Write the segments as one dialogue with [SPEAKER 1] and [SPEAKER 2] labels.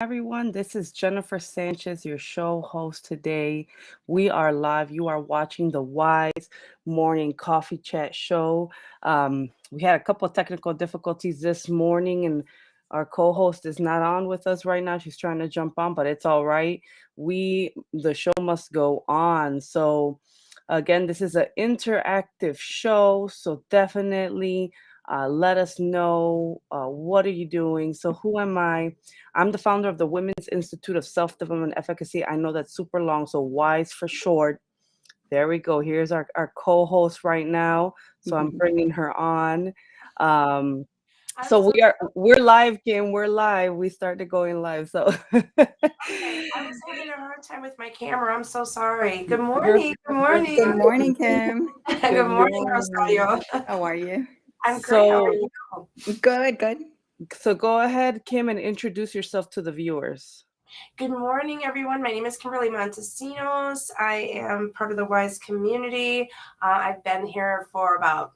[SPEAKER 1] everyone. This is Jennifer Sanchez, your show host today. We are live. You are watching the Wise Morning Coffee Chat Show. We had a couple of technical difficulties this morning, and our co-host is not on with us right now. She's trying to jump on, but it's all right. The show must go on. So, again, this is an interactive show, so definitely. Let us know what are you doing. So who am I? I'm the founder of the Women's Institute of Self-Development Efficacy. I know that's super long, so WISE for short. There we go. Here's our co-host right now. So I'm bringing her on. Um,
[SPEAKER 2] I'm
[SPEAKER 1] so
[SPEAKER 2] so
[SPEAKER 1] we're live, Kim. We're live. We started going live. So
[SPEAKER 2] okay. I was having a hard time with my camera. I'm so sorry. Good
[SPEAKER 1] you're
[SPEAKER 2] morning. Good
[SPEAKER 1] you're
[SPEAKER 2] morning.
[SPEAKER 3] Good
[SPEAKER 1] fine.
[SPEAKER 3] morning, Kim.
[SPEAKER 1] Good
[SPEAKER 2] Good morning,
[SPEAKER 1] morning.
[SPEAKER 2] Rosario.
[SPEAKER 3] How are you?
[SPEAKER 2] I'm great. How are
[SPEAKER 1] So
[SPEAKER 2] you?
[SPEAKER 3] Good, good.
[SPEAKER 1] so go ahead, Kim, and introduce yourself to the viewers.
[SPEAKER 2] Good morning, everyone. My name is Kimberly Montesinos. I am part of the WISE community. I've been here for about,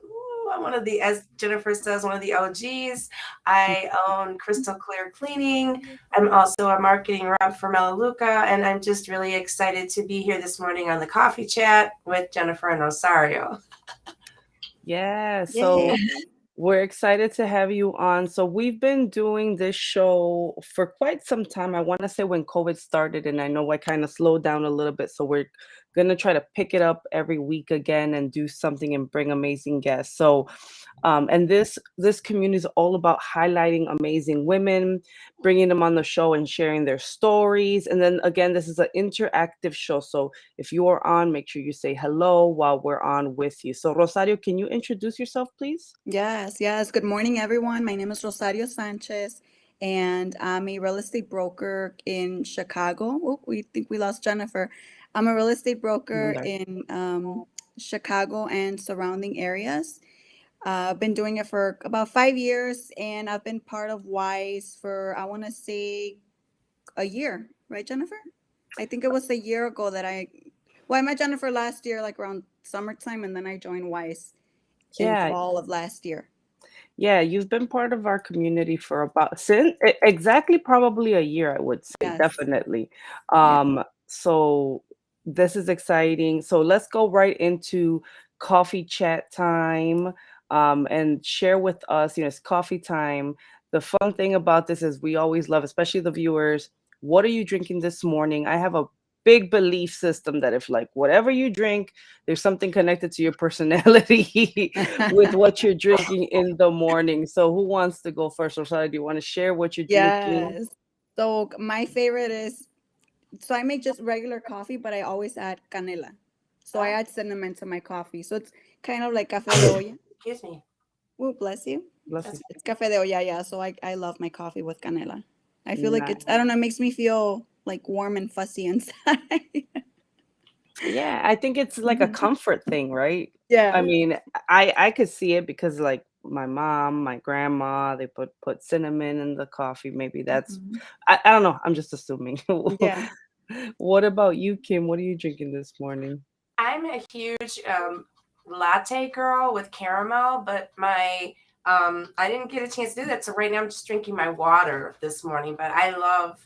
[SPEAKER 2] I'm one of the, as Jennifer says, one of the OGs. I own Crystal Clear Cleaning. I'm also a marketing rep for Melaleuca, and I'm just really excited to be here this morning on the coffee chat with Jennifer and Rosario.
[SPEAKER 1] Yeah,
[SPEAKER 3] Yay.
[SPEAKER 1] so we're excited to have you on. So we've been doing this show for quite some time. I want to say when COVID started, and I know I kind of slowed down a little bit. So we're gonna try to pick it up every week again and do something and bring amazing guests. So, and this community is all about highlighting amazing women, bringing them on the show and sharing their stories. And then again, this is an interactive show. So if you are on, make sure you say hello while we're on with you. So Rosario, can you introduce yourself, please?
[SPEAKER 3] Yes, yes. Good morning, everyone. My name is Rosario Sanchez, and I'm a real estate broker in Chicago. Oh, we think we lost Jennifer. I'm a real estate broker
[SPEAKER 1] Remember.
[SPEAKER 3] in Chicago and surrounding areas. I've been doing it for about 5 years, and I've been part of WISE for, I want to say, a year, right, Jennifer? I think it was a year ago well, I met Jennifer last year, like around summertime, and then I joined WISE in
[SPEAKER 1] Yeah,
[SPEAKER 3] fall of last year.
[SPEAKER 1] yeah, you've been part of our community for about exactly probably a year, I would say,
[SPEAKER 3] Yes.
[SPEAKER 1] definitely.
[SPEAKER 3] Yeah.
[SPEAKER 1] So this is exciting. So let's go right into coffee chat time, and share with us, it's coffee time. The fun thing about this is we always love, especially the viewers, what are you drinking this morning? I have a big belief system that if like whatever you drink, there's something connected to your personality with what you're drinking in the morning. So who wants to go first? Or sorry, do you want to share what you're drinking?
[SPEAKER 3] Yes. So my favorite is, so I make just regular coffee, but I always add canela. So I
[SPEAKER 2] Oh,
[SPEAKER 3] add cinnamon to my coffee. So it's kind of like café de olla.
[SPEAKER 2] excuse me.
[SPEAKER 3] Oh, bless you.
[SPEAKER 1] Bless you.
[SPEAKER 2] That's
[SPEAKER 3] It's café de olla, yeah. So I love my coffee with canela. I feel like
[SPEAKER 1] Nice.
[SPEAKER 3] it's, I don't know, it makes me feel like warm and fuzzy inside.
[SPEAKER 1] Yeah, I think it's like a
[SPEAKER 3] Mhm.
[SPEAKER 1] comfort thing, right? I
[SPEAKER 3] Yeah.
[SPEAKER 1] mean, I could see it because like my mom, my grandma, they put cinnamon in the coffee. Maybe that's
[SPEAKER 3] Mhm.
[SPEAKER 1] I don't know. I'm just assuming.
[SPEAKER 3] Yeah.
[SPEAKER 1] What about you, Kim? What are you drinking this morning?
[SPEAKER 2] I'm a huge latte girl with caramel, but my I didn't get a chance to do that. So right now I'm just drinking my water this morning. But I love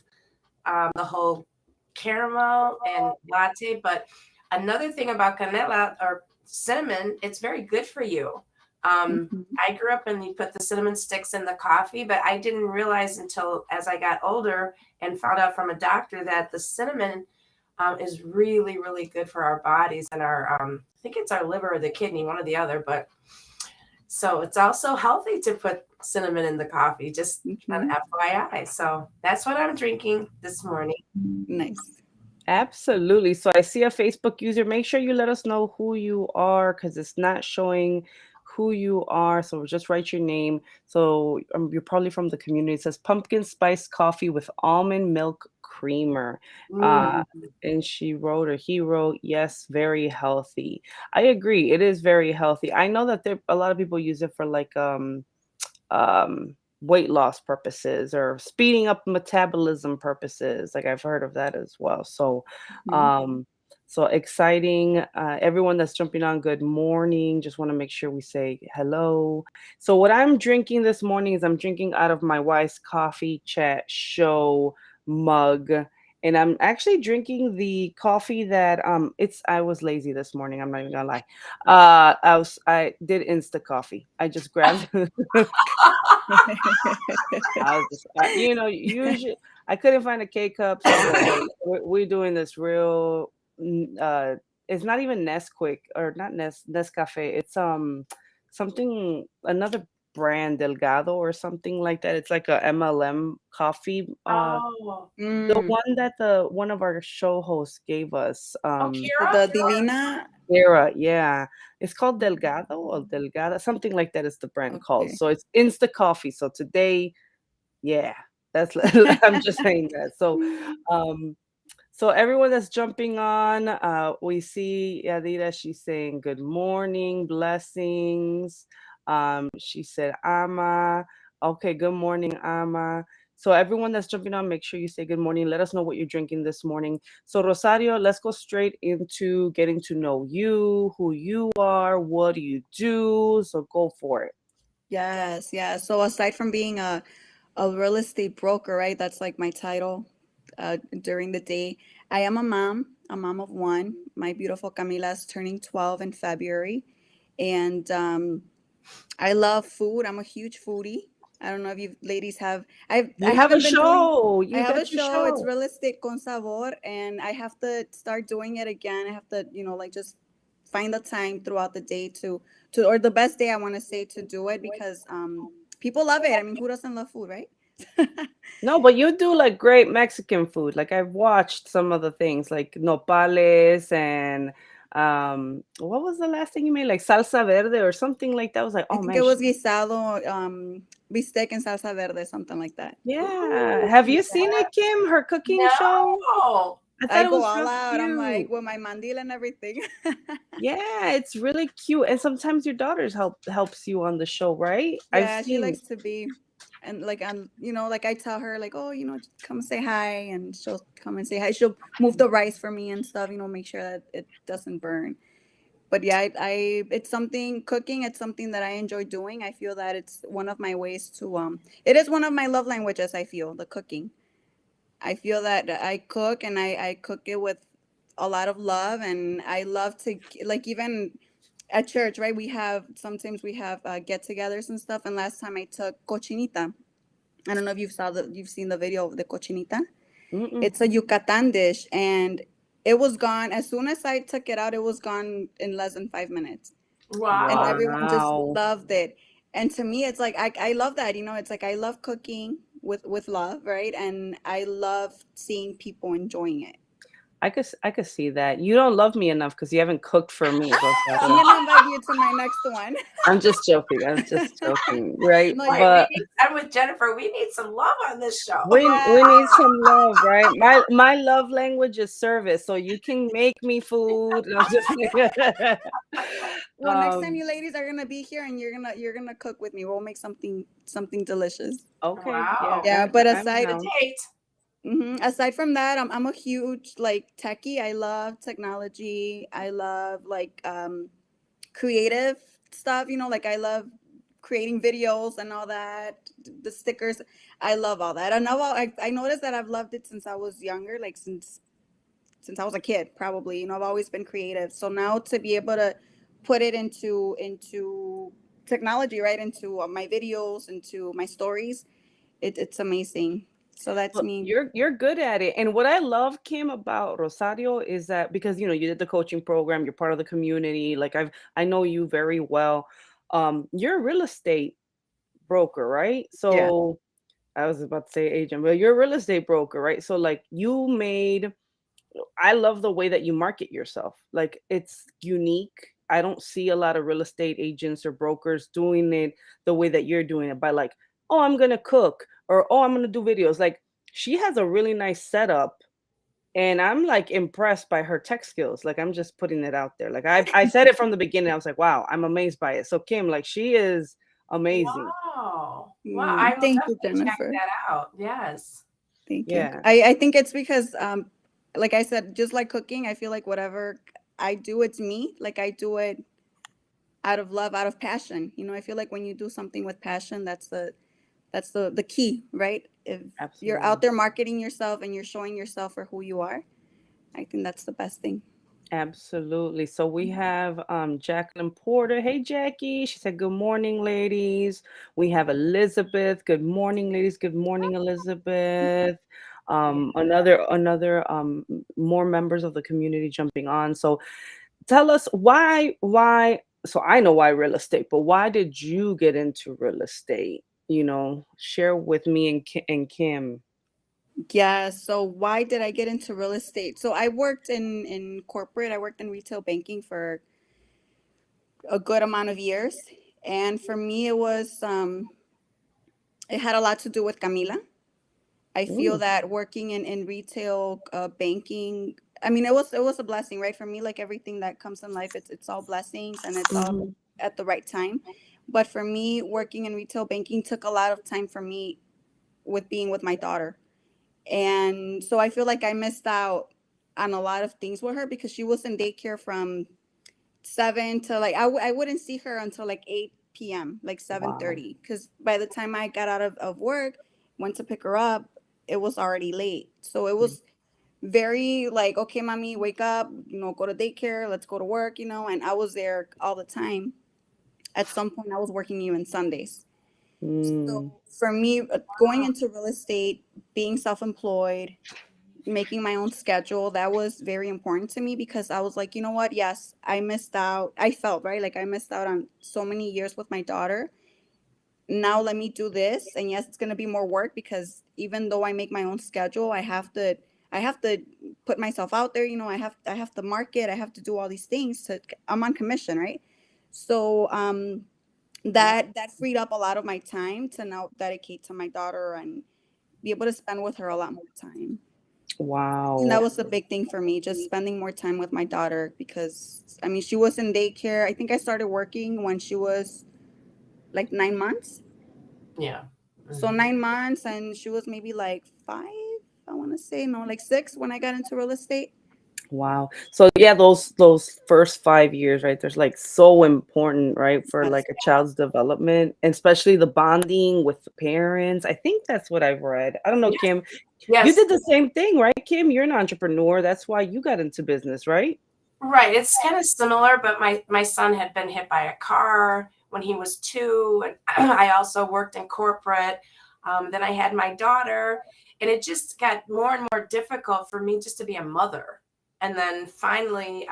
[SPEAKER 2] the whole caramel and latte. But another thing about canela or cinnamon, it's very good for you.
[SPEAKER 3] Mhm.
[SPEAKER 2] I grew up and you put the cinnamon sticks in the coffee, but I didn't realize until as I got older and found out from a doctor that the cinnamon is really, really good for our bodies and our, I think it's our liver or the kidney, one or the other. But so it's also healthy to put cinnamon in the coffee, just an
[SPEAKER 3] Mhm.
[SPEAKER 2] FYI. So that's what I'm drinking this morning.
[SPEAKER 3] Nice.
[SPEAKER 1] Absolutely. So I see a Facebook user. Make sure you let us know who you are because it's not showing who you are. So just write your name. So you're probably from the community. It says pumpkin spice coffee with almond milk creamer.
[SPEAKER 2] Mm.
[SPEAKER 1] Uh, and she wrote, or he wrote, yes, very healthy. I agree. It is very healthy. I know that there a lot of people use it for like weight loss purposes or speeding up metabolism purposes. Like I've heard of that as well. So,
[SPEAKER 3] Mhm.
[SPEAKER 1] um, so exciting. Everyone that's jumping on, good morning. Just want to make sure we say hello. So, what I'm drinking this morning is I'm drinking out of my Wise Coffee Chat show mug. And I'm actually drinking the coffee that it's I was lazy this morning, I'm not even gonna lie. I did Insta coffee. I just grabbed I was just usually I couldn't find a K cup, so I'm like, hey, we're doing this real it's not even Nesquik or not Nescafe. It's something another brand Delgado or something like that. It's like a MLM coffee.
[SPEAKER 2] Oh,
[SPEAKER 1] The
[SPEAKER 3] Mm.
[SPEAKER 1] one that the one of our show hosts gave us.
[SPEAKER 2] oh, Kira,
[SPEAKER 3] The
[SPEAKER 2] Kira.
[SPEAKER 3] Divina.
[SPEAKER 1] Era, yeah. It's called Delgado or Delgada, something like that is the brand called.
[SPEAKER 3] Okay.
[SPEAKER 1] So it's Insta Coffee. So today, yeah, that's I'm just saying that. Um, so everyone that's jumping on, we see Yadira, she's saying good morning, blessings. She said Ama. Okay, good morning, Ama. So everyone that's jumping on, make sure you say good morning. Let us know what you're drinking this morning. So Rosario, let's go straight into getting to know you, who you are, what do you do? So go for it.
[SPEAKER 3] Yes, yeah. So aside from being a real estate broker, right? That's like my title during the day. I am a mom of one. My beautiful Camila is turning 12 in February. And I love food. I'm a huge foodie. I don't know if you ladies have I
[SPEAKER 1] You have a
[SPEAKER 3] haven't been doing
[SPEAKER 1] show.
[SPEAKER 3] I
[SPEAKER 1] You
[SPEAKER 3] have
[SPEAKER 1] got
[SPEAKER 3] a
[SPEAKER 1] your
[SPEAKER 3] show. It's
[SPEAKER 1] show.
[SPEAKER 3] Real Estate con Sabor, and I have to start doing it again. I have to, like just find the time throughout the day to or the best day I want to say to do it because people love it. I mean, who doesn't love food, right?
[SPEAKER 1] No, but you do like great Mexican food. Like I've watched some of the things like nopales and what was the last thing you made? Like salsa verde or something like that. I was like,
[SPEAKER 3] I
[SPEAKER 1] oh
[SPEAKER 3] think
[SPEAKER 1] man,
[SPEAKER 3] it was
[SPEAKER 1] she,
[SPEAKER 3] guisado, bistec and salsa verde, something like that.
[SPEAKER 1] yeah.
[SPEAKER 2] Ooh,
[SPEAKER 1] Have you seen
[SPEAKER 3] Yeah.
[SPEAKER 1] it, Kim? Her cooking show?
[SPEAKER 2] no.
[SPEAKER 1] I thought
[SPEAKER 3] I
[SPEAKER 1] it
[SPEAKER 3] go
[SPEAKER 1] was
[SPEAKER 3] all
[SPEAKER 1] real
[SPEAKER 3] out. I'm like
[SPEAKER 1] cute.
[SPEAKER 3] with my mandil and everything.
[SPEAKER 1] Yeah, it's really cute. And sometimes your daughters helps you on the show, right? I've
[SPEAKER 3] Yeah, she
[SPEAKER 1] seen.
[SPEAKER 3] likes to be, and like like I tell her like, oh, just come say hi, and she'll come and say hi. She'll move the rice for me and stuff. Make sure that it doesn't burn. But yeah, it's something cooking. It's something that I enjoy doing. I feel that it's one of my ways to It is one of my love languages. I feel the cooking. I feel that I cook and I cook it with a lot of love, and I love to like even at church, right? Sometimes we have get-togethers and stuff. And last time I took cochinita. I don't know if you've seen the video of the cochinita.
[SPEAKER 1] Mm-mm.
[SPEAKER 3] It's a Yucatan dish, and it was gone as soon as I took it out. It was gone in less than 5 minutes, and
[SPEAKER 2] Wow.
[SPEAKER 3] everyone just
[SPEAKER 1] Wow.
[SPEAKER 3] loved it. And to me, it's like I love that. It's like I love cooking with love, right? And I love seeing people enjoying it.
[SPEAKER 1] I could see that. You don't love me enough because you haven't cooked for me,
[SPEAKER 3] I'm
[SPEAKER 1] Rosario.
[SPEAKER 3] gonna invite you to my next one.
[SPEAKER 1] I'm just joking. I'm just joking, right?
[SPEAKER 3] No,
[SPEAKER 2] Boy,
[SPEAKER 3] you're
[SPEAKER 1] But
[SPEAKER 2] I'm with Jennifer. We need some love on this show.
[SPEAKER 1] we need
[SPEAKER 3] yes.
[SPEAKER 1] some love, right? My love language is service, so you can make me food. No, I'm just
[SPEAKER 3] Well, next time
[SPEAKER 1] um.
[SPEAKER 3] you ladies are gonna be here and you're gonna cook with me, we'll make something delicious.
[SPEAKER 1] Okay, yeah,
[SPEAKER 2] Wow.
[SPEAKER 3] Yeah,
[SPEAKER 1] I,
[SPEAKER 3] but
[SPEAKER 1] I'm
[SPEAKER 2] Save the
[SPEAKER 1] down.
[SPEAKER 2] date.
[SPEAKER 3] aside from that, I'm a huge like techie. I love technology. I love like creative stuff. Like I love creating videos and all that. The stickers, I love all that. I noticed that I've loved it since I was younger, like since I was a kid, probably. I've always been creative. So now to be able to put it into technology, right, into my videos, into my stories, it's amazing. So that's
[SPEAKER 1] Well,
[SPEAKER 3] me.
[SPEAKER 1] you're good at it. And what I love, Kim, about Rosario is that because you did the coaching program, you're part of the community. Like I know you very well. You're a real estate broker, right?
[SPEAKER 3] Yeah.
[SPEAKER 1] So I was about to say agent, but you're a real estate broker, right? So like you made I love the way that you market yourself. Like it's unique. I don't see a lot of real estate agents or brokers doing it the way that you're doing it by like, oh, I'm gonna cook or oh, I'm gonna do videos. Like she has a really nice setup and I'm like impressed by her tech skills. Like I'm just putting it out there. Like I said it from the beginning. I was like, wow, I'm amazed by it. So Kim, like she is amazing.
[SPEAKER 2] Wow. Wow. I will
[SPEAKER 3] Thank you,
[SPEAKER 2] definitely check
[SPEAKER 3] Jennifer.
[SPEAKER 2] that out. Yes.
[SPEAKER 3] Thank you.
[SPEAKER 1] Yeah.
[SPEAKER 3] I think it's because like I said, just like cooking, I feel like whatever I do, it's me. Like I do it out of love, out of passion. I feel like when you do something with passion, that's that's the key, right? If you're
[SPEAKER 1] Absolutely.
[SPEAKER 3] out there marketing yourself and you're showing yourself for who you are, I think that's the best thing.
[SPEAKER 1] Absolutely. So we have Jacqueline Porter. Hey, Jackie. She said, "Good morning, ladies." We have Elizabeth. Good morning, ladies. Good morning, Elizabeth. Another more members of the community jumping on. So tell us why. So I know why real estate, but why did you get into real estate? Share with me and Kim.
[SPEAKER 3] Yeah. So why did I get into real estate? So I worked in corporate. I worked in retail banking for a good amount of years, and for me, it had a lot to do with Camila. I feel
[SPEAKER 1] Mm,
[SPEAKER 3] that working in retail banking, I mean, it was a blessing, right? For me, like everything that comes in life, it's all blessings and it's all
[SPEAKER 1] mhm,
[SPEAKER 3] at the right time. But for me, working in retail banking took a lot of time for me with being with my daughter. And so I feel like I missed out on a lot of things with her because she was in daycare from 7 to like I wouldn't see her until like 8 p.m., like
[SPEAKER 1] wow.
[SPEAKER 3] 7:30, because by the time I got out of work, went to pick her up, it was already late. So it was very like, okay, mommy, wake up, go to daycare, let's go to work, and I was there all the time. At some point I was working even Sundays. So
[SPEAKER 1] Mm,
[SPEAKER 3] for me, going into real estate, being self-employed, making my own schedule, that was very important to me because I was like, you know what, yes, I missed out. I felt right, like I missed out on so many years with my daughter. Now let me do this, and yes, it's going to be more work because even though I make my own schedule, I have to put myself out there. I have to market, I have to do all these things to, I'm on commission, right? So that freed up a lot of my time to now dedicate to my daughter and be able to spend with her a lot more time. And
[SPEAKER 1] wow.
[SPEAKER 3] that was a big thing for me, just spending more time with my daughter because, I mean, she was in daycare. I think I started working when she was like 9 months.
[SPEAKER 2] Yeah.
[SPEAKER 3] So
[SPEAKER 2] Mhm.
[SPEAKER 3] 9 months, and she was maybe like 5, I want to say, no, like 6 when I got into real estate.
[SPEAKER 1] Wow. So yeah, those first 5 years, right? There's like so important, right, for
[SPEAKER 3] Yes.
[SPEAKER 1] like a child's development, and especially the bonding with the parents. I think that's what I've read. I don't know,
[SPEAKER 2] Yes.
[SPEAKER 1] Kim. You
[SPEAKER 2] Yes.
[SPEAKER 1] did the same thing, right, Kim? You're an entrepreneur. That's why you got into business, right?
[SPEAKER 2] Right. It's kind of similar, but my son had been hit by a car when he was 2, and I also worked in corporate. Then I had my daughter, and it just got more and more difficult for me just to be a mother. And then finally,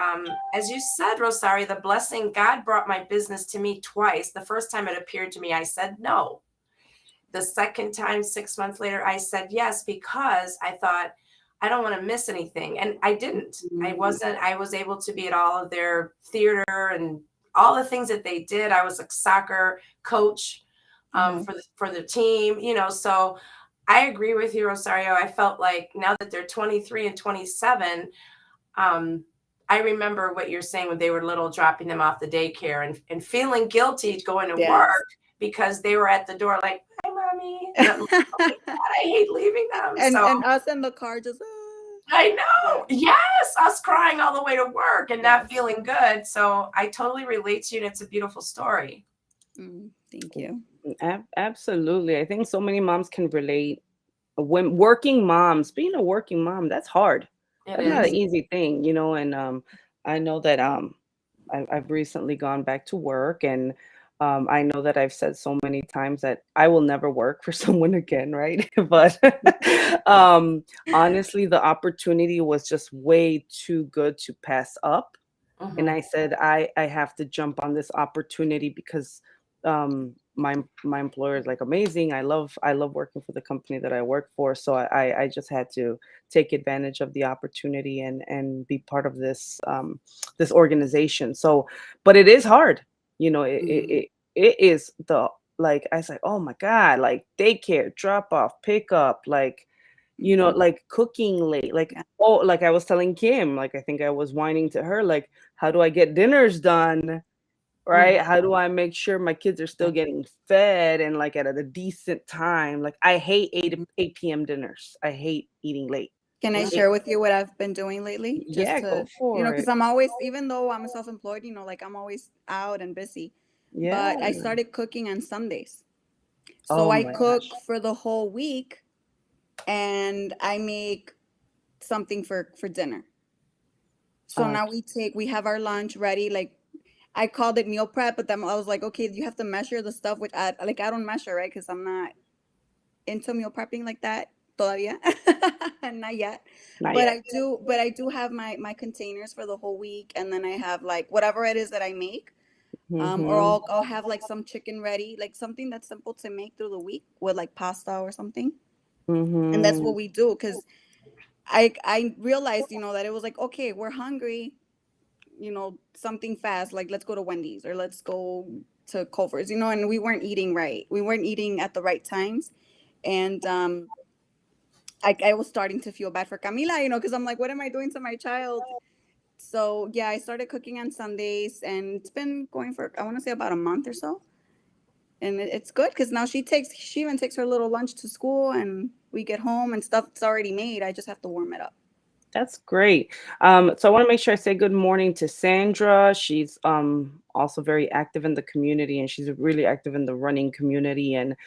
[SPEAKER 2] as you said, Rosario, the blessing, God brought my business to me twice. The first time it appeared to me, I said no. The second time, 6 months later, I said yes because I thought I don't want to miss anything. And I didn't. I
[SPEAKER 3] Mm,
[SPEAKER 2] wasn't, I was able to be at all of their theater and all the things that they did. I was a soccer coach
[SPEAKER 3] uh-huh.
[SPEAKER 2] for the team, so I agree with you, Rosario. I felt like now that they're 23 and 27, um, I remember what you're saying when they were little, dropping them off the daycare and feeling guilty going to work
[SPEAKER 3] Yes.
[SPEAKER 2] because they were at the door like, "Hi, mommy," and I'm like, "Oh my god, I hate leaving them."
[SPEAKER 3] and
[SPEAKER 2] So
[SPEAKER 3] and us in the car just
[SPEAKER 2] I
[SPEAKER 3] yeah.
[SPEAKER 2] know, yes, us crying all the way to work and not
[SPEAKER 3] Yes.
[SPEAKER 2] feeling good. So I totally relate to you, and it's a beautiful story.
[SPEAKER 3] Thank you.
[SPEAKER 1] Absolutely. I think so many moms can relate. When working moms, being a working mom, that's hard.
[SPEAKER 2] It
[SPEAKER 1] That's not an
[SPEAKER 2] is.
[SPEAKER 1] easy thing, and I know that I've recently gone back to work, and I know that I've said so many times that I will never work for someone again, right? But um, honestly, the opportunity was just way too good to pass up, and
[SPEAKER 2] Hmm.
[SPEAKER 1] I said I have to jump on this opportunity because my employer is like amazing. I love working for the company that I work for, so I just had to take advantage of the opportunity and be part of this organization. So, but it is hard, it it,
[SPEAKER 3] Mhm.
[SPEAKER 1] it, it is the like I said, oh my God, like daycare, drop off, pick up, like
[SPEAKER 3] Mhm.
[SPEAKER 1] like cooking late, like
[SPEAKER 3] Yeah.
[SPEAKER 1] oh, like I was telling Kim, like I think I was whining to her, like how do I get dinners done, right?
[SPEAKER 2] Hmm.
[SPEAKER 1] How do I make sure my kids are still getting fed and like at a decent time? Like I hate 8 p.m. dinners. I hate eating late.
[SPEAKER 3] Can I share with you what I've been doing lately? Just
[SPEAKER 1] Yeah, go
[SPEAKER 3] to,
[SPEAKER 1] for
[SPEAKER 3] because
[SPEAKER 1] it.
[SPEAKER 3] I'm always, even though I'm self-employed, like I'm always out and busy. But I
[SPEAKER 1] Yeah.
[SPEAKER 3] started cooking on Sundays. So
[SPEAKER 1] Oh
[SPEAKER 3] I
[SPEAKER 1] my
[SPEAKER 3] cook
[SPEAKER 1] gosh.
[SPEAKER 3] for the whole week and I make something for dinner. So
[SPEAKER 1] Uh,
[SPEAKER 3] now we have our lunch ready. Like I called it meal prep, but then I was like, okay, you have to measure the stuff, which I don't measure, right? Because I'm not into meal prepping like that todavía, not yet.
[SPEAKER 1] Not
[SPEAKER 3] But
[SPEAKER 1] yet.
[SPEAKER 3] I do have my containers for the whole week, and then I have like whatever it is that I make. Or
[SPEAKER 1] Mm-hmm.
[SPEAKER 3] I'll have like some chicken ready, like something that's simple to make through the week with like pasta or something. And that's
[SPEAKER 1] Mm-hmm.
[SPEAKER 3] what we do because I realized, that it was like, okay, we're hungry, something fast, like let's go to Wendy's or let's go to Culver's, and we weren't eating right. We weren't eating at the right times. And I was starting to feel bad for Camila, because I'm like, what am I doing to my child? So yeah, I started cooking on Sundays, and it's been going for, I want to say, about a month or so. And it's good because now she even takes her little lunch to school, and we get home and stuff's already made. I just have to warm it up.
[SPEAKER 1] That's great. So I want to make sure I say good morning to Sandra. She's also very active in the community, and she's really active in the running community. And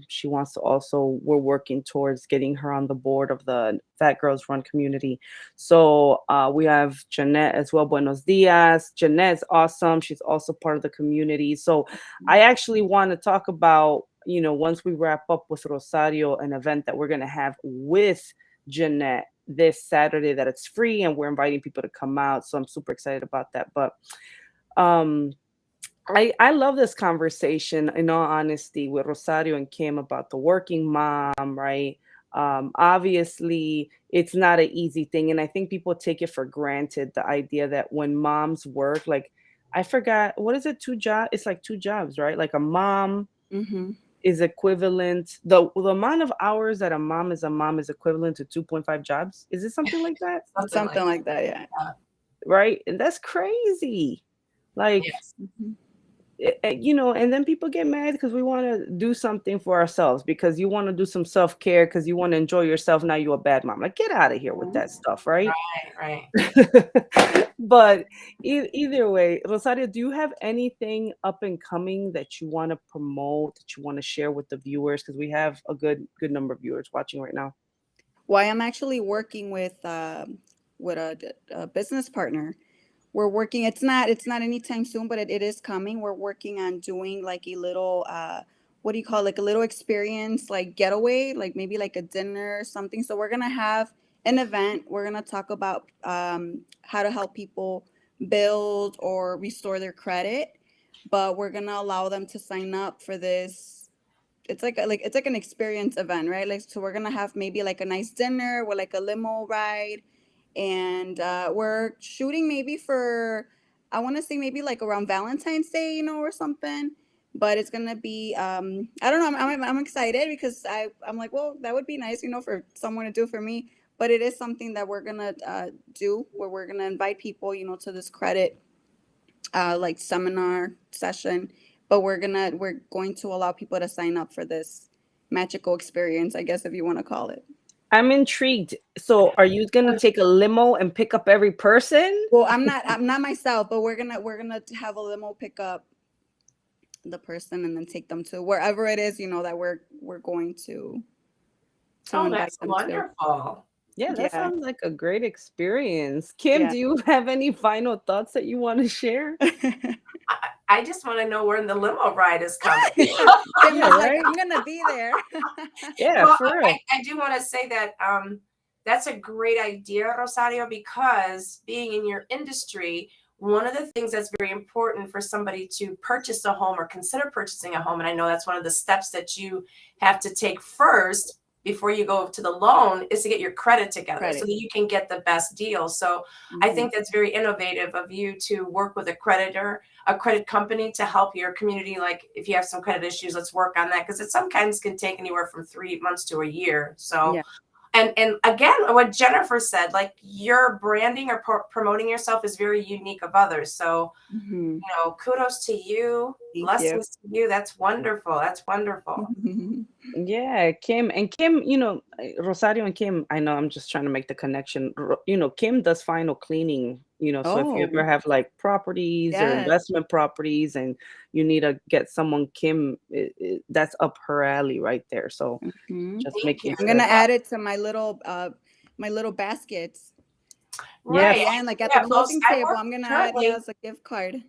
[SPEAKER 1] she wants to also, we're working towards getting her on the board of the Fat Girls Run community. So we have Jeanette as well. Buenos dias. Jeanette's awesome. She's also part of the community. So I actually want to talk about, once we wrap up with Rosario, an event that we're going to have with Jeanette this Saturday that it's free and we're inviting people to come out. So I'm super excited about that. But um I love this conversation in all honesty with Rosario and Kim about the working mom, right? Obviously it's not an easy thing. And I think people take it for granted, the idea that when moms work, like I forgot what is it, two jobs? It's like two jobs, right? Like a mom
[SPEAKER 3] Mm-hmm.
[SPEAKER 1] is equivalent the amount of hours that a mom is equivalent to 2.5 jobs. Is it something like that?
[SPEAKER 2] Something
[SPEAKER 3] Something
[SPEAKER 2] like
[SPEAKER 3] like that, yeah.
[SPEAKER 2] that.
[SPEAKER 1] Right? And that's crazy. Like
[SPEAKER 2] Yes.
[SPEAKER 3] Mm-hmm.
[SPEAKER 1] and then people get mad because we want to do something for ourselves, because you want to do some self-care, because you want to enjoy yourself. Now you're a bad mom. Like, get out of here with that stuff, right?
[SPEAKER 2] Right, right.
[SPEAKER 1] But either way, Rosario, do you have anything up and coming that you want to promote, that you want to share with the viewers? Because we have a good number of viewers watching right now.
[SPEAKER 3] Well, I'm actually working with a business partner. We're working. It's not anytime soon, but it is coming. We're working on doing like a little what do you call it? Like a little experience, like getaway, like maybe like a dinner or something. So we're gonna have an event. We're gonna talk about how to help people build or restore their credit, but we're gonna allow them to sign up for this. It's like an experience event, right? Like, so we're gonna have maybe like a nice dinner with like a limo ride, and we're shooting maybe for, I want to say maybe like around Valentine's Day, or something. But it's gonna be I don't know. I'm excited because I'm like, well, that would be nice, for someone to do for me. But it is something that we're gonna do, where we're gonna invite people, to this credit like seminar session, but we're going to allow people to sign up for this magical experience, I guess, if you want to call it.
[SPEAKER 1] I'm intrigued. So are you going to take a limo and pick up every person?
[SPEAKER 3] Well, I'm not myself, but we're gonna have a limo pick up the person and then take them to wherever it is, that we're going to
[SPEAKER 2] Oh,
[SPEAKER 3] invite
[SPEAKER 2] that's
[SPEAKER 3] them to.
[SPEAKER 2] wonderful.
[SPEAKER 1] Yeah, that
[SPEAKER 3] Yeah.
[SPEAKER 1] sounds like a great experience. Kim,
[SPEAKER 3] Yeah.
[SPEAKER 1] do you have any final thoughts that you want to share?
[SPEAKER 2] I just want to know when the limo ride is coming.
[SPEAKER 3] Kim
[SPEAKER 1] Yeah,
[SPEAKER 3] is like,
[SPEAKER 1] right?
[SPEAKER 3] I'm gonna be there.
[SPEAKER 1] Yeah,
[SPEAKER 2] Well,
[SPEAKER 1] for real.
[SPEAKER 2] I do want to say that that's a great idea, Rosario, because being in your industry, one of the things that's very important for somebody to purchase a home or consider purchasing a home, and I know that's one of the steps that you have to take first before you go to the loan, is to get your credit together so
[SPEAKER 3] Credit.
[SPEAKER 2] that you can get the best deal. So I
[SPEAKER 3] Mhm.
[SPEAKER 2] think that's very innovative of you to work with a creditor, a credit company, to help your community. Like, if you have some credit issues, let's work on that, because it sometimes can take anywhere from 3 months to a year. So
[SPEAKER 3] Yeah.
[SPEAKER 2] and again, what Jennifer said, like, your branding or promoting yourself is very unique of others. So,
[SPEAKER 3] Mhm.
[SPEAKER 2] kudos to you,
[SPEAKER 3] Thank you.
[SPEAKER 2] blessings to you. That's wonderful. That's wonderful.
[SPEAKER 1] Yeah, Kim and Kim, Rosario and Kim, I know I'm just trying to make the connection. Kim does final cleaning So if you ever
[SPEAKER 3] Oh,
[SPEAKER 1] have like properties or
[SPEAKER 3] yes.
[SPEAKER 1] investment properties and you need to get someone, Kim, that's up her alley right there. So
[SPEAKER 3] Hmm.
[SPEAKER 1] just
[SPEAKER 2] Thank you.
[SPEAKER 1] making
[SPEAKER 3] I'm
[SPEAKER 1] sure.
[SPEAKER 3] gonna add it to my little baskets at
[SPEAKER 2] Right.
[SPEAKER 3] the
[SPEAKER 1] Yes.
[SPEAKER 3] end, like at the
[SPEAKER 2] Yeah, most
[SPEAKER 3] closing
[SPEAKER 2] I
[SPEAKER 3] table.
[SPEAKER 2] work
[SPEAKER 3] I'm gonna add, yeah,
[SPEAKER 2] currently.
[SPEAKER 3] as a gift card.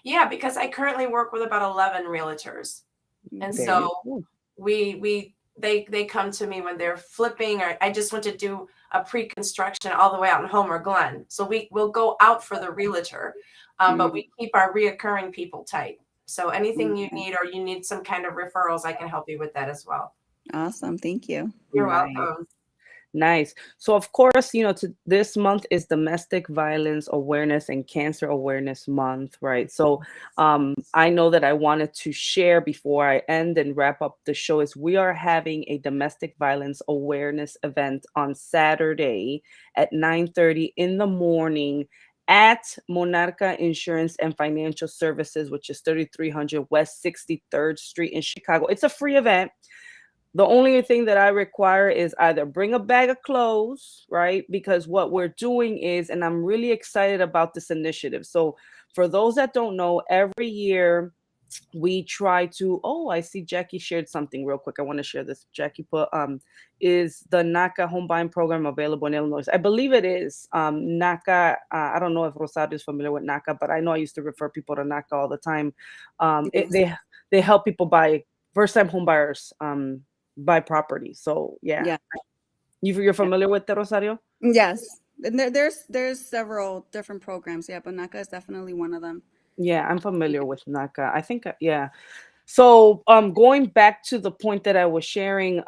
[SPEAKER 2] Yeah, because I currently work with about 11 realtors. And
[SPEAKER 1] There
[SPEAKER 3] Hmm.
[SPEAKER 1] you
[SPEAKER 2] so
[SPEAKER 1] go.
[SPEAKER 2] they come to me when they're flipping, or I just want to do a pre-construction all the way out in Homer Glen. So we will go out for the realtor, but we keep our reoccurring people tight. So anything you
[SPEAKER 3] Okay.
[SPEAKER 2] need, or you need some kind of referrals, I can help you with that as well.
[SPEAKER 3] Awesome. Thank you.
[SPEAKER 2] You're
[SPEAKER 1] Nice.
[SPEAKER 2] welcome.
[SPEAKER 1] Nice. So of course, this month is Domestic Violence Awareness and Cancer Awareness Month, right? So I know that I wanted to share before I end and wrap up the show is we are having a domestic violence awareness event on Saturday at 9:30 in the morning at Monarca Insurance and Financial Services, which is 3300 West 63rd Street in Chicago. It's a free event. The only thing that I require is either bring a bag of clothes, right? Because what we're doing is, and I'm really excited about this initiative. So, for those that don't know, every year we try to. Oh, I see Jackie shared something real quick. I want to share this. Jackie put, is the NACA home buying program available in Illinois? I believe it is. NACA, I don't know if Rosario is familiar with NACA, but I know I used to refer people to NACA all the time.
[SPEAKER 3] Yes.
[SPEAKER 1] They help people buy first time home buyers. Buy property. So yeah,
[SPEAKER 3] Yeah.
[SPEAKER 1] you're
[SPEAKER 3] Yeah.
[SPEAKER 1] familiar with the Rosario?
[SPEAKER 3] Yes. And there's several different programs. Yeah, but NACA is definitely one of them.
[SPEAKER 1] Yeah, I'm familiar with NACA. I think yeah. So going back to the point that I was sharing,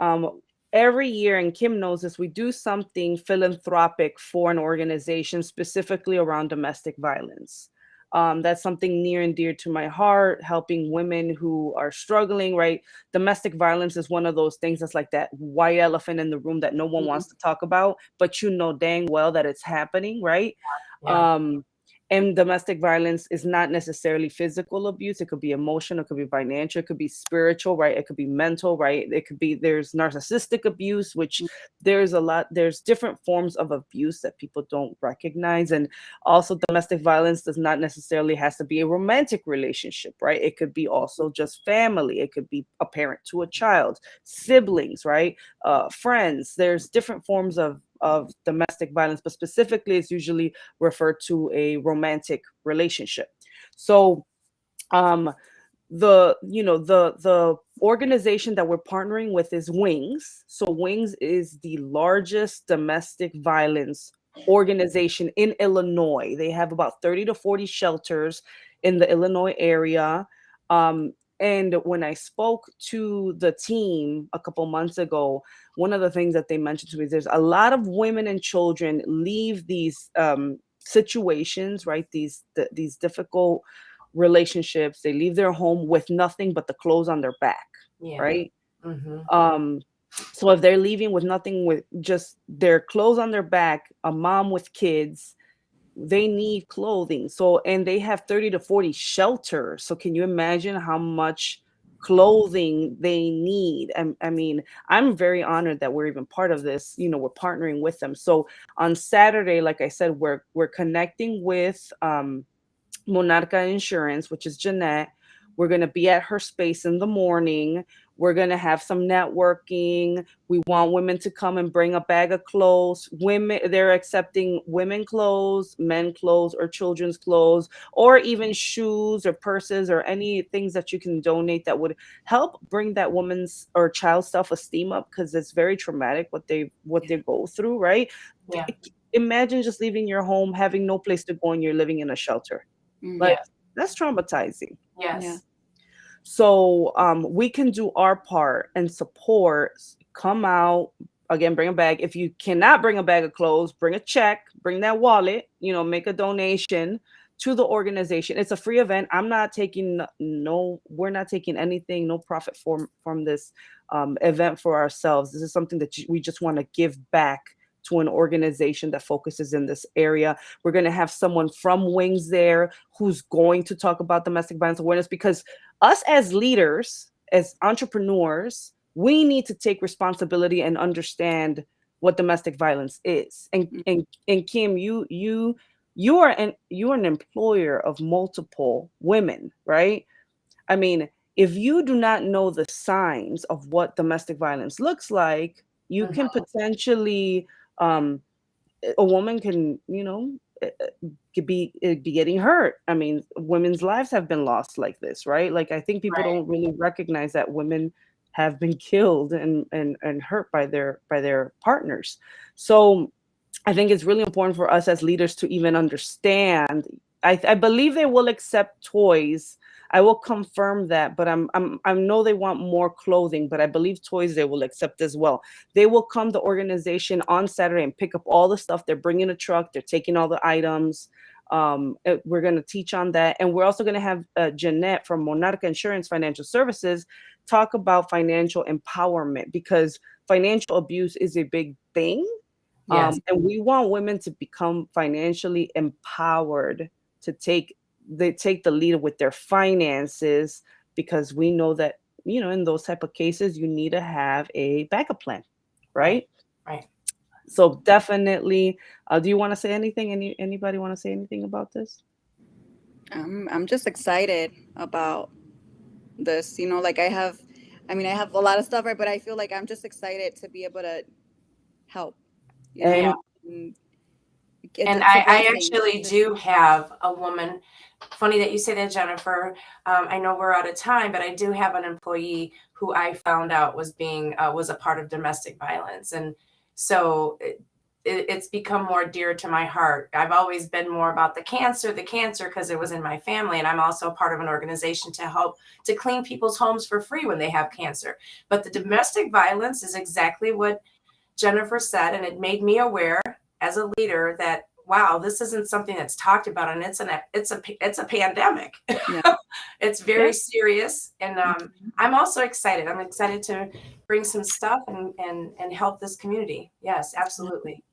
[SPEAKER 1] every year, and Kim knows this, we do something philanthropic for an organization specifically around domestic violence. That's something near and dear to my heart, helping women who are struggling, right? Domestic violence is one of those things that's like that white elephant in the room that no one
[SPEAKER 3] Mhm.
[SPEAKER 1] wants to talk about, but you know dang well that it's happening, right?
[SPEAKER 2] Yeah.
[SPEAKER 1] Um, and domestic violence is not necessarily physical abuse. It could be emotional, it could be financial, it could be spiritual, right? It could be mental, right? It could be there's narcissistic abuse, which there's different forms of abuse that people don't recognize. And also domestic violence does not necessarily has to be a romantic relationship, right? It could be also just family. It could be a parent to a child, siblings, right? Friends. There's different forms of domestic violence, but specifically it's usually refer to a romantic relationship. So um the organization that we're partnering with is Wings. So Wings is the largest domestic violence organization in Illinois. They have about 30 to 40 shelters in the Illinois area. And when I spoke to the team a couple months ago, one of the things that they mentioned to me is there's a lot of women and children leave these situations, right? These difficult relationships. They leave their home with nothing but the clothes on their back,
[SPEAKER 2] Yeah.
[SPEAKER 1] right?
[SPEAKER 2] Mm-hmm.
[SPEAKER 1] Um, so if they're leaving with nothing, with just their clothes on their back, a mom with kids, they need clothing. So, and they have 30 to 40 shelters. So can you imagine how much clothing they need? And I mean, I'm very honored that we're even part of this. We're partnering with them. So on Saturday, like I said, we're connecting with Monarca Insurance, which is Jeanette. We're going to be at her space in the morning. We're going to have some networking. We want women to come and bring a bag of clothes. Women, they're accepting women clothes, men clothes, or children's clothes, or even shoes or purses or any things that you can donate that would help bring that woman's or child's self-esteem up, because it's very traumatic what they go through, right?
[SPEAKER 2] Yeah.
[SPEAKER 1] Imagine just leaving your home, having no place to go, and you're living in a shelter.
[SPEAKER 3] Mm.
[SPEAKER 1] Like,
[SPEAKER 2] Yes.
[SPEAKER 1] that's traumatizing.
[SPEAKER 3] Yeah.
[SPEAKER 2] Yes.
[SPEAKER 1] So we can do our part and support. Come out again, bring a bag. If you cannot bring a bag of clothes, bring a check, bring that wallet. Make a donation to the organization. It's a free event. I'm not taking no. We're not taking anything, no profit from this event for ourselves. This is something that we just want to give back to an organization that focuses in this area. We're going to have someone from Wings there who's going to talk about domestic violence awareness, because us as leaders, as entrepreneurs, we need to take responsibility and understand what domestic violence is. And
[SPEAKER 3] Mm.
[SPEAKER 1] and Kim, you you're an employer of multiple women, right? I mean, if you do not know the signs of what domestic violence looks like, you can
[SPEAKER 2] Mhm.
[SPEAKER 1] potentially, um, a woman can, could be getting hurt. I mean, women's lives have been lost like this, right? Like, I think people
[SPEAKER 2] Right.
[SPEAKER 1] don't really recognize that women have been killed and hurt by their partners. So I think it's really important for us as leaders to even understand. I believe they will accept toys. I will confirm that, but I know they want more clothing, but I believe toys they will accept as well. They will come to organization on Saturday and pick up all the stuff. They're bringing a truck. They're taking all the items. We're going to teach on that, and we're also going to have Jeanette from Monarca Insurance Financial Services talk about financial empowerment, because financial abuse is a big thing,
[SPEAKER 2] Yes.
[SPEAKER 1] and we want women to become financially empowered, to take the lead with their finances, because we know that, in those type of cases you need to have a backup plan,
[SPEAKER 2] Right.
[SPEAKER 1] right?
[SPEAKER 2] Right.
[SPEAKER 1] So definitely, do you want to say anything? Anybody want to say anything about this?
[SPEAKER 3] I'm just excited about this. Like I have a lot of stuff, right? But I feel like I'm just excited to be able to help.
[SPEAKER 2] Yeah.
[SPEAKER 1] And
[SPEAKER 3] And
[SPEAKER 2] And
[SPEAKER 3] it's a
[SPEAKER 2] I
[SPEAKER 3] blessing.
[SPEAKER 2] actually do have a woman. Funny that you say that, Jennifer. I know we're out of time, but I do have an employee who I found out was a part of domestic violence, and so it's become more dear to my heart. I've always been more about the cancer, because it was in my family, and I'm also part of an organization to help to clean people's homes for free when they have cancer. But the domestic violence is exactly what Jennifer said, and it made me aware as a leader that wow, this isn't something that's talked about, and it's a pandemic.
[SPEAKER 3] Yeah.
[SPEAKER 2] It's
[SPEAKER 1] yeah.
[SPEAKER 2] very serious, and I'm also excited. I'm excited to bring some stuff and help this community. Yes, absolutely.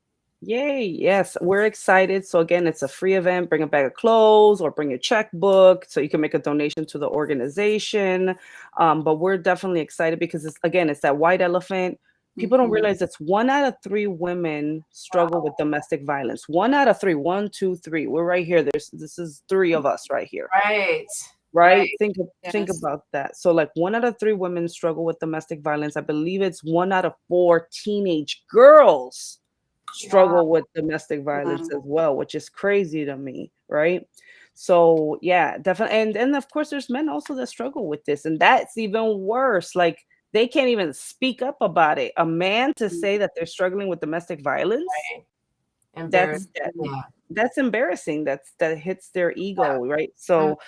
[SPEAKER 1] Yay. Yes, we're excited. So again, it's a free event. Bring a bag of clothes or bring your checkbook so you can make a donation to the organization. But we're definitely excited because it's that white elephant. People don't
[SPEAKER 3] Mhm.
[SPEAKER 1] realize it's 1 out of 3 women struggle with
[SPEAKER 2] Wow.
[SPEAKER 1] domestic violence. 1 out of 3, 1, 2, 3. We're right here. This is 3 of us right here.
[SPEAKER 2] Right.
[SPEAKER 1] Right?
[SPEAKER 2] Right.
[SPEAKER 1] Think
[SPEAKER 3] Yes.
[SPEAKER 1] about that. So like 1 out of 3 women struggle with domestic violence. I believe it's 1 out of 4 teenage girls
[SPEAKER 2] Wow.
[SPEAKER 1] struggle with domestic violence
[SPEAKER 3] Wow.
[SPEAKER 1] as well, which is crazy to me, right? So yeah, definitely. And of course there's men also that struggle with this, and that's even worse. Like, they can't even speak up about it. A man to say that they're struggling with domestic violence,
[SPEAKER 2] Right. Embarrassing.
[SPEAKER 1] that's that,
[SPEAKER 2] Yeah.
[SPEAKER 1] that's embarrassing. That hits their
[SPEAKER 2] Yeah.
[SPEAKER 1] ego, right?
[SPEAKER 2] Mm.
[SPEAKER 1] So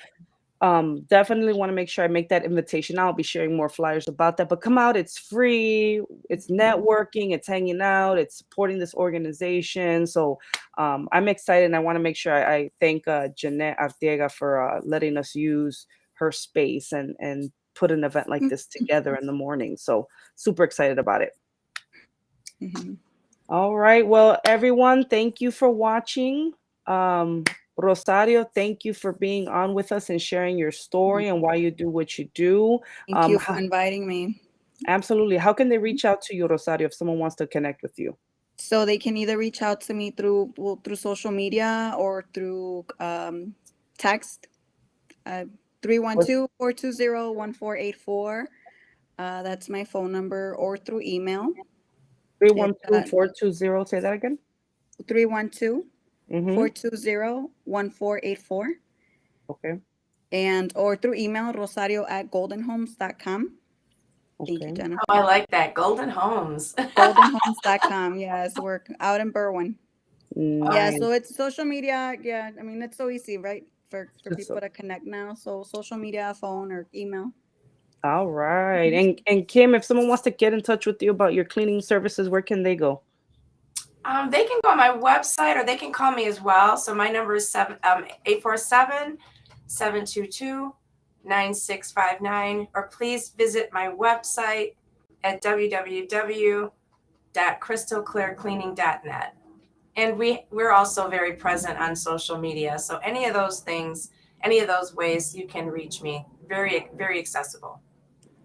[SPEAKER 1] definitely want to make sure I make that invitation. I'll be sharing more flyers about that, but come out. It's free. It's networking. It's hanging out. It's supporting this organization. So I'm excited, and I want to make sure I thank Jeanette Arteaga for letting us use her space and put an event like this together in the morning. So super excited about it.
[SPEAKER 3] Mhm.
[SPEAKER 1] All right. Well, everyone, thank you for watching. Um, Rosario, thank you for being on with us and sharing your story and why you do what you do.
[SPEAKER 3] Thank you for
[SPEAKER 1] How,
[SPEAKER 3] inviting me.
[SPEAKER 1] absolutely. How can they reach out to you, Rosario, if someone wants to connect with you?
[SPEAKER 3] So they can either reach out to me through social media or through text, uh,
[SPEAKER 1] What's
[SPEAKER 3] 312-420-1484. That's my phone number, or through email. It's
[SPEAKER 1] 312-420? Say that again.
[SPEAKER 3] 312
[SPEAKER 1] Mm-hmm.
[SPEAKER 3] 420-1484.
[SPEAKER 1] Okay.
[SPEAKER 3] And or through email, rosario@goldenhomes.com. Thank you,
[SPEAKER 1] Okay.
[SPEAKER 2] Oh, I
[SPEAKER 3] Jennifer.
[SPEAKER 2] like that. Golden homes.
[SPEAKER 3] Goldenhomes.com. Yes, we're out in Berwyn. Yeah,
[SPEAKER 1] Nice.
[SPEAKER 3] so it's social media. Yeah, I mean, it's so easy, right? For
[SPEAKER 1] Just
[SPEAKER 3] people to connect now. So social media, phone, or email.
[SPEAKER 1] all right. And Kim, if someone wants to get in touch with you about your cleaning services, where can they go?
[SPEAKER 2] They can go on my website, or they can call me as well. So my number is 847-722-9659. Or please visit my website at www.crystalclearcleaning.net. And we're also very present on social media. So any of those things, any of those ways you can reach me. Very, very accessible.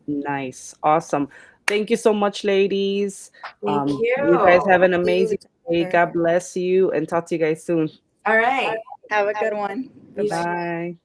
[SPEAKER 1] Nice. Awesome. Thank you so much, ladies.
[SPEAKER 2] Thank
[SPEAKER 1] You guys
[SPEAKER 2] you.
[SPEAKER 1] have an
[SPEAKER 3] Thank you,
[SPEAKER 1] amazing day.
[SPEAKER 3] Jennifer.
[SPEAKER 1] God bless you, and talk to you guys soon.
[SPEAKER 2] All right.
[SPEAKER 3] Have a good one.
[SPEAKER 2] You
[SPEAKER 3] Bye-bye.
[SPEAKER 1] Bye.